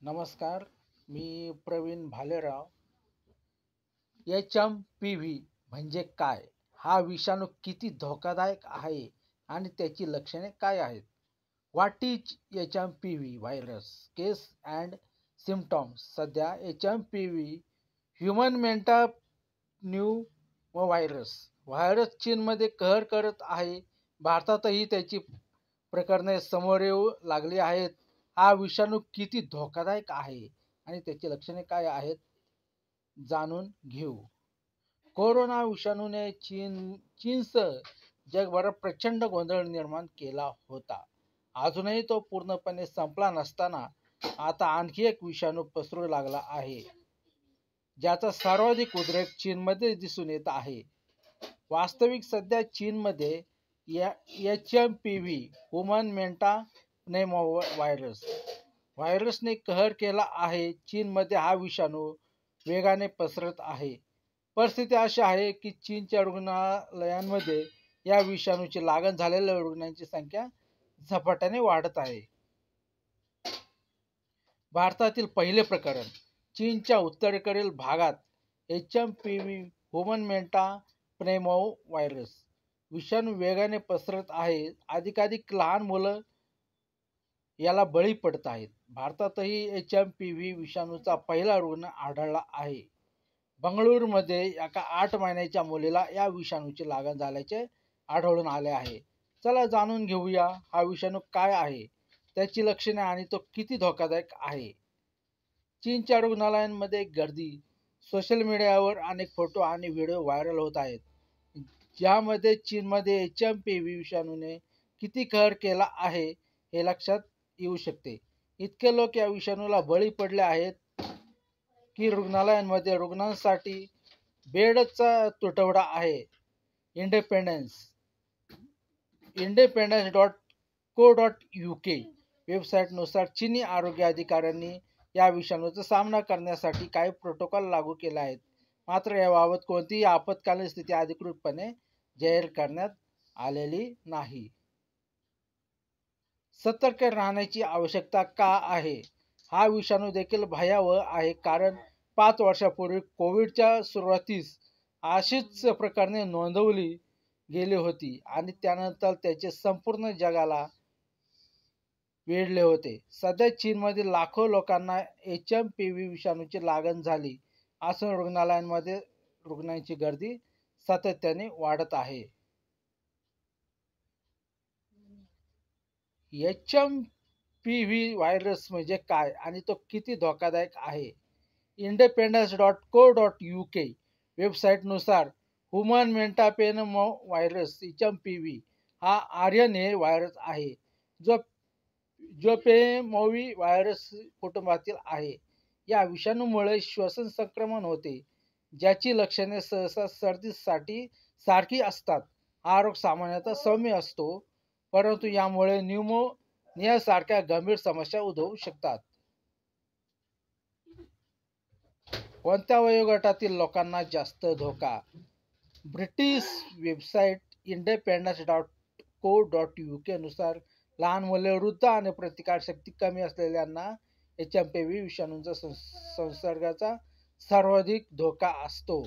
नमस्कार, मी प्रवीण भालेराव. HMPV म्हणजे काय? हा विषाणू किती धोकादायक आहे आणि त्याची लक्षणे काय आहेत? What is HMPV virus? Causes and symptoms. सध्या HMPV ह्यूमन मेटाप्न्यूमोव्हायरस व्हायरस चीनमध्ये कहर करत आहे. भारतातही त्याची प्रकरणे समोर येऊ लागली आहेत. हा विषाणू किती धोकादायक आहे आणि त्याची लक्षणे काय आहेत जाणून घेऊ. कोरोना विषाणूने चीनसह जगभरात प्रचंड गोंधळ निर्माण केला होता. अजूनही तो पूर्णपणे संपला नसताना आता आणखी एक विषाणू पसरू लागला आहे, ज्याचा सर्वाधिक उद्रेक चीनमध्ये दिसून येत आहे. वास्तविक सध्या चीनमध्ये HMPV ह्यूमन मेटाप्न्यूमोव्हायरस व्हायरसने कहर केला आहे. चीनमध्ये हा विषाणू वेगाने पसरत आहे. परिस्थिती अशी आहे की चीनच्या रुग्णालयांमध्ये या विषाणूची लागण झालेल्या रुग्णांची संख्या झपाट्याने वाढत आहे. भारतातील पहिले प्रकरण. चीनच्या उत्तरेकडील भागात HMPV ह्यूमन मेटाप्न्यूमोव्हायरस विषाणू वेगाने पसरत आहे. अधिकाधिक लहान मुलं याला बळी पडत आहेत. भारतातही HMPV विषाणूचा पहिला रुग्ण आढळला आहे. बंगळुरूमध्ये एका 8 महिन्याच्या मुलीला या विषाणूची लागण झाल्याचे आढळून आले आहे. चला जाणून घेऊया हा विषाणू काय आहे, त्याची लक्षणे आणि तो किती धोकादायक आहे. चीनच्या रुग्णालयांमध्ये गर्दी. सोशल मीडियावर अनेक फोटो आणि व्हिडिओ व्हायरल होत आहेत, ज्यामध्ये चीनमध्ये HMPV विषाणूने किती कहर केला आहे हे लक्षात येऊ शकते. इतके लोक या विषाणूला बळी पडले आहेत की रुग्णालयांमध्ये रुग्णांसाठी बेडचा तुटवडा आहे. independence.co.uk वेबसाईटनुसार चीनी आरोग्य अधिकाऱ्यांनी या विषाणूचा सामना करण्यासाठी काही प्रोटोकॉल लागू केले आहेत. मात्र याबाबत कोणतीही आपत्कालीन स्थिती अधिकृतपणे जाहीर करण्यात आलेली नाही. सतर्क राहण्याची आवश्यकता का आहे? हा विषाणू देखील भयावह आहे, कारण 5 वर्षापूर्वी कोविडच्या सुरुवातीस अशीच प्रकरणे नोंदवली गेली होती आणि त्यानंतर त्याचे संपूर्ण जगाला वेढले होते. सध्या चीनमधील लाखो लोकांना HMPV विषाणूची लागण झाली असून रुग्णालयांमध्ये रुग्णांची गर्दी सातत्याने वाढत आहे. HMPV व्हायरस म्हणजे काय आणि तो किती धोकादायक आहे? independence.co.uk वेबसाईटनुसार ह्यूमन मेटाप्न्यूमोव्हायरस HMPV हा RNA व्हायरस आहे, जो पेमोवी व्हायरस कुटुंबातील आहे. या विषाणूमुळे श्वसन संक्रमण होते, ज्याची लक्षणे सहसा सर्दीसाठी सारखी असतात. हा रोग सामान्यतः सौम्य असतो, परंतु यामुळे न्यूमोनियासारख्या गंभीर समस्या उद्भवू शकतात. कोणत्या वयोगटातील लोकांना जास्त धोका? ब्रिटिश वेबसाईट independence.co.uk नुसार लहान मुले, वृद्ध आणि प्रतिकारशक्ती कमी असलेल्यांना HMPV विषाणूचा संसर्गाचा सर्वाधिक धोका असतो.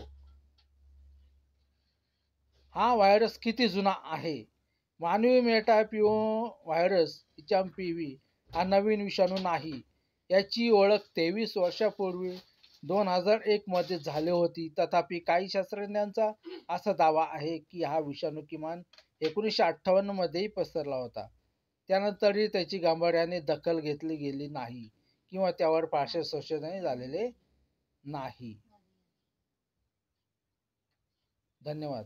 हा व्हायरस किती जुना आहे? मानवी मेटाप्न्यूमोव्हायरस HMPV हा नवीन विषाणू नाही. याची ओळख 23 वर्षांपूर्वी 2001 मध्ये झाली होती. तथापि काही शास्त्रज्ञांचा असा दावा आहे की हा विषाणू किमान 1958 मध्येही पसरला होता. त्यानंतरही त्याची गांभीर्याने दखल घेतली गेली नाही किंवा त्यावर फारसे संशोधनही झालेले नाही. धन्यवाद.